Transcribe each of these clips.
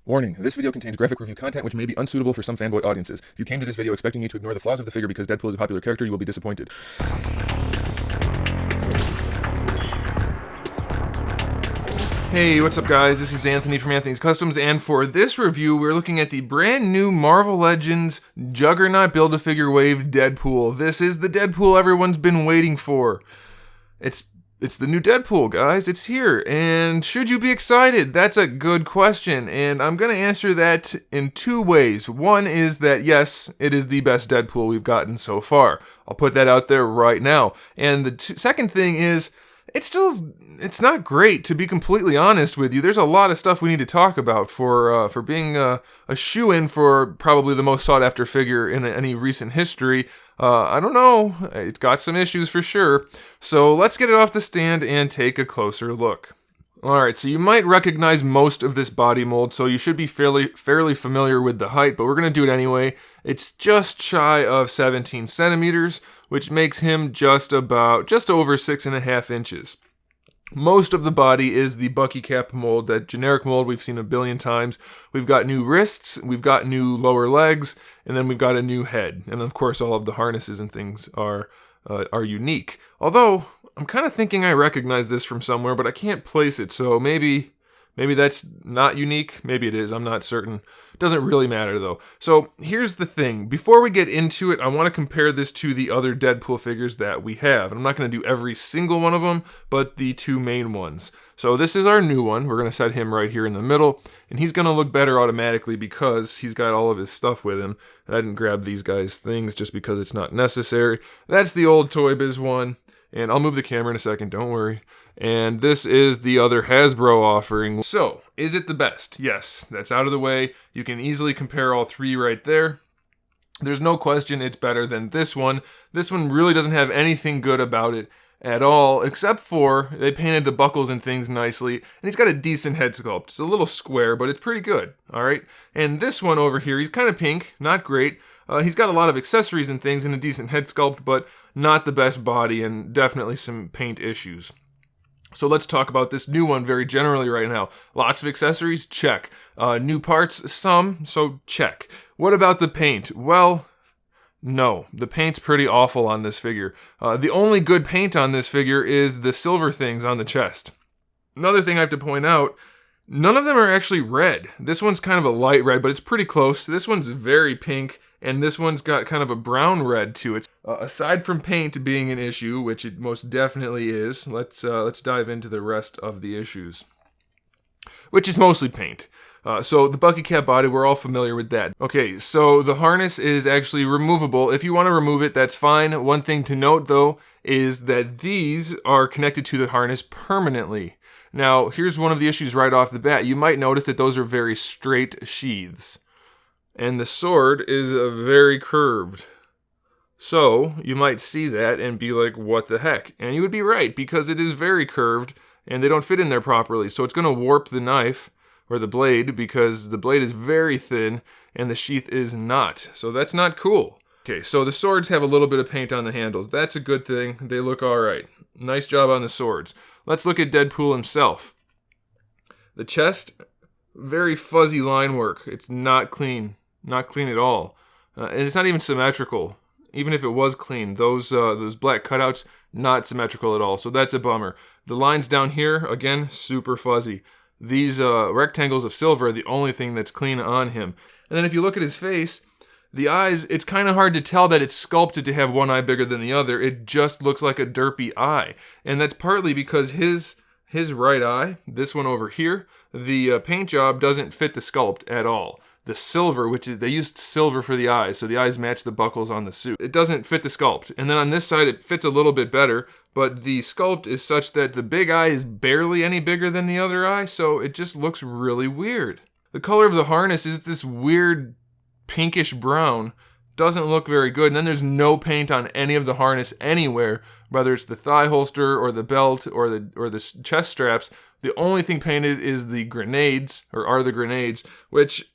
Warning, this video contains graphic review content which may be unsuitable for some fanboy audiences. If you came to this video expecting me to ignore the flaws of the figure because Deadpool is a popular character, you will be disappointed. Hey, what's up guys? This is Anthony from AnthonysCustoms, and for this review, we're looking at the brand new Marvel Legends Juggernaut Build-a-figure Wave Deadpool. This is the Deadpool everyone's been waiting for. It's the new Deadpool, guys. It's here. And should you be excited? That's a good question. And I'm going to answer that in two ways. One is that, yes, it is the best Deadpool we've gotten so far. I'll put that out there right now. And the second thing is, it's not great, to be completely honest with you. There's a lot of stuff we need to talk about for being a shoo-in for probably the most sought-after figure in any recent history. I don't know. It's got some issues for sure. So let's get it off the stand and take a closer look. Alright, so you might recognize most of this body mold, so you should be fairly familiar with the height, but we're going to do it anyway. It's just shy of 17 centimeters, which makes him just over 6.5 inches. Most of the body is the Bucky cap mold, that generic mold we've seen a billion times. We've got new wrists, we've got new lower legs, and then we've got a new head. And of course all of the harnesses and things are unique. Although, I'm kind of thinking I recognize this from somewhere, but I can't place it, so maybe that's not unique. Maybe it is, I'm not certain. Doesn't really matter though. So here's the thing. Before we get into it, I want to compare this to the other Deadpool figures that we have. And I'm not going to do every single one of them, but the two main ones. So this is our new one. We're going to set him right here in the middle. And he's going to look better automatically because he's got all of his stuff with him. I didn't grab these guys' things just because it's not necessary. That's the old Toy Biz one. And I'll move the camera in a second, don't worry. And this is the other Hasbro offering. So, is it the best? Yes, that's out of the way. You can easily compare all three right there. There's no question it's better than this one. This one really doesn't have anything good about it at all, except for they painted the buckles and things nicely, and he's got a decent head sculpt. It's a little square, but it's pretty good, alright? And this one over here, he's kind of pink, not great. He's got a lot of accessories and things and a decent head sculpt, but not the best body and definitely some paint issues. So let's talk about this new one very generally right now. Lots of accessories? Check. New parts? Some, so check. What about the paint? Well, no. The paint's pretty awful on this figure. The only good paint on this figure is the silver things on the chest. Another thing I have to point out, none of them are actually red. This one's kind of a light red, but it's pretty close. This one's very pink, and this one's got kind of a brown red to it. Aside from paint being an issue, which it most definitely is, let's dive into the rest of the issues, which is mostly paint. So the Bucky cap body, we're all familiar with that. Okay, so the harness is actually removable. If you want to remove it, that's fine. One thing to note, though, is that these are connected to the harness permanently. Now, here's one of the issues right off the bat. You might notice that those are very straight sheaths. And the sword is very curved. So, you might see that and be like, what the heck? And you would be right, because it is very curved, and they don't fit in there properly. So it's going to warp the knife, or the blade, because the blade is very thin, and the sheath is not. So that's not cool. Okay, so the swords have a little bit of paint on the handles. That's a good thing. They look alright. Nice job on the swords. Let's look at Deadpool himself. The chest, very fuzzy line work. It's not clean. Not clean at all. And it's not even symmetrical. Even if it was clean, those black cutouts, not symmetrical at all. So that's a bummer. The lines down here, again, super fuzzy. These rectangles of silver are the only thing that's clean on him. And then if you look at his face, the eyes, it's kind of hard to tell that it's sculpted to have one eye bigger than the other. It just looks like a derpy eye. And that's partly because his right eye, this one over here, the paint job doesn't fit the sculpt at all. The silver, which is, they used silver for the eyes, so the eyes match the buckles on the suit. It doesn't fit the sculpt. And then on this side, it fits a little bit better, but the sculpt is such that the big eye is barely any bigger than the other eye, so it just looks really weird. The color of the harness is this weird pinkish brown. Doesn't look very good. And then there's no paint on any of the harness anywhere, whether it's the thigh holster or the belt or the chest straps. The only thing painted is the grenades, which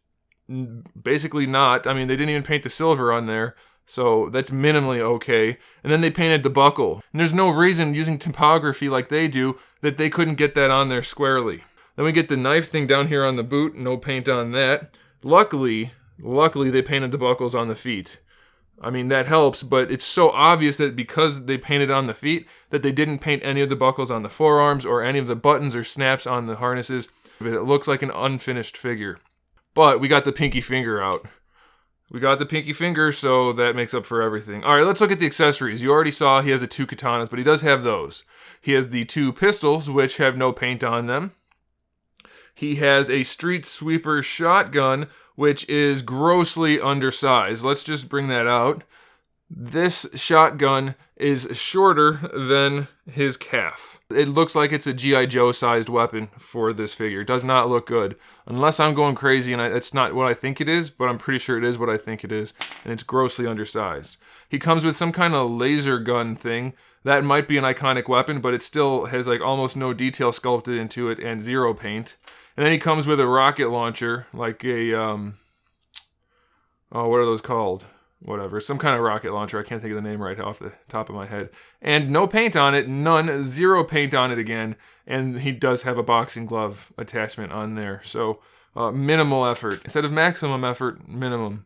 basically not. I mean, they didn't even paint the silver on there, so that's minimally okay. And then they painted the buckle. And there's no reason, using typography like they do, that they couldn't get that on there squarely. Then we get the knife thing down here on the boot, no paint on that. Luckily they painted the buckles on the feet. I mean, that helps, but it's so obvious that because they painted on the feet, that they didn't paint any of the buckles on the forearms or any of the buttons or snaps on the harnesses. It looks like an unfinished figure. But we got the pinky finger out. We got the pinky finger, so that makes up for everything. All right, let's look at the accessories. You already saw he has the 2 katanas, but he does have those. He has the 2 pistols, which have no paint on them. He has a street sweeper shotgun, which is grossly undersized. Let's just bring that out. This shotgun is shorter than his calf. It looks like it's a G.I. Joe sized weapon for this figure. It does not look good. Unless I'm going crazy and it's not what I think it is, but I'm pretty sure it is what I think it is, and it's grossly undersized. He comes with some kind of laser gun thing. That might be an iconic weapon, but it still has like almost no detail sculpted into it and 0 paint. And then he comes with a rocket launcher, like a, oh, what are those called? Whatever, some kind of rocket launcher. I can't think of the name right off the top of my head. And no paint on it, none, 0 paint on it again. And he does have a boxing glove attachment on there. So minimal effort. Instead of maximum effort, minimum.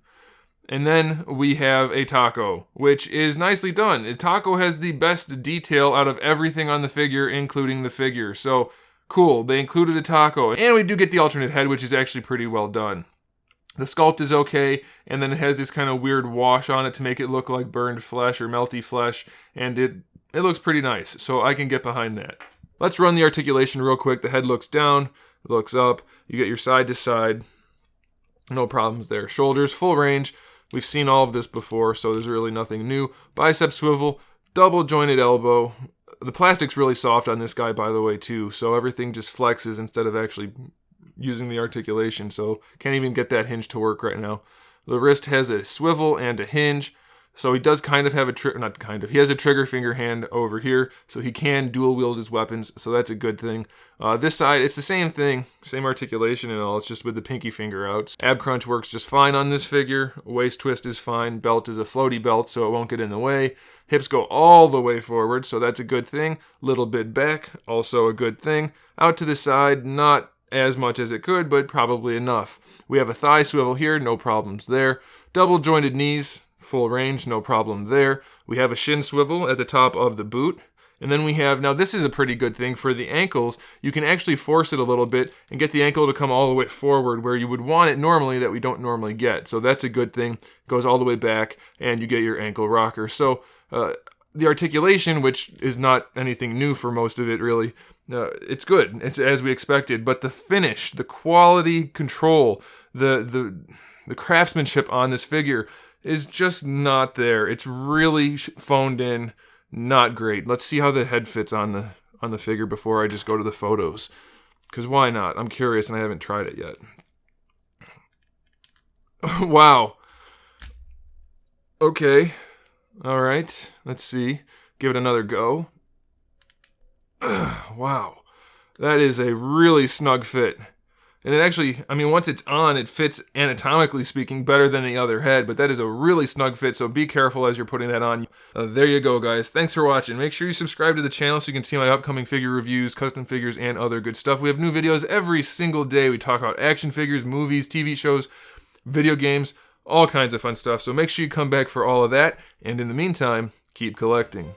And then we have a taco, which is nicely done. A taco has the best detail out of everything on the figure, including the figure. So cool, they included a taco. And we do get the alternate head, which is actually pretty well done. The sculpt is okay, and then it has this kind of weird wash on it to make it look like burned flesh or melty flesh, and it looks pretty nice, so I can get behind that. Let's run the articulation real quick. The head looks down, it looks up, you get your side to side, no problems there. Shoulders, full range, we've seen all of this before, so there's really nothing new. Bicep swivel, double jointed elbow. The plastic's really soft on this guy, by the way, too, so everything just flexes instead of actually using the articulation, so can't even get that hinge to work right now. The wrist has a swivel and a hinge, so he does kind of have a he has a trigger finger hand over here, so he can dual wield his weapons, so that's a good thing. This side, it's the same thing, same articulation and all, it's just with the pinky finger out. Ab crunch works just fine on this figure, waist twist is fine, belt is a floaty belt, so it won't get in the way. Hips go all the way forward, so that's a good thing. Little bit back, also a good thing. Out to the side, not as much as it could, but probably enough. We have a thigh swivel here, no problems there. Double jointed knees, full range, no problem there. We have a shin swivel at the top of the boot. And then we have, now this is a pretty good thing for the ankles. You can actually force it a little bit and get the ankle to come all the way forward where you would want it normally that we don't normally get. So that's a good thing. Goes all the way back and you get your ankle rocker. So the articulation, which is not anything new for most of it really, it's good. It's as we expected. But the finish, the quality control, the craftsmanship on this figure is just not there. It's really phoned in, not great. Let's see how the head fits on the figure before I just go to the photos. Because why not? I'm curious and I haven't tried it yet. Wow. Okay. All right. Let's see. Give it another go. Wow. That is a really snug fit. And it actually, I mean, once it's on, it fits, anatomically speaking, better than the other head. But that is a really snug fit, so be careful as you're putting that on. There you go, guys. Thanks for watching. Make sure you subscribe to the channel so you can see my upcoming figure reviews, custom figures, and other good stuff. We have new videos every single day. We talk about action figures, movies, TV shows, video games, all kinds of fun stuff. So make sure you come back for all of that. And in the meantime, keep collecting.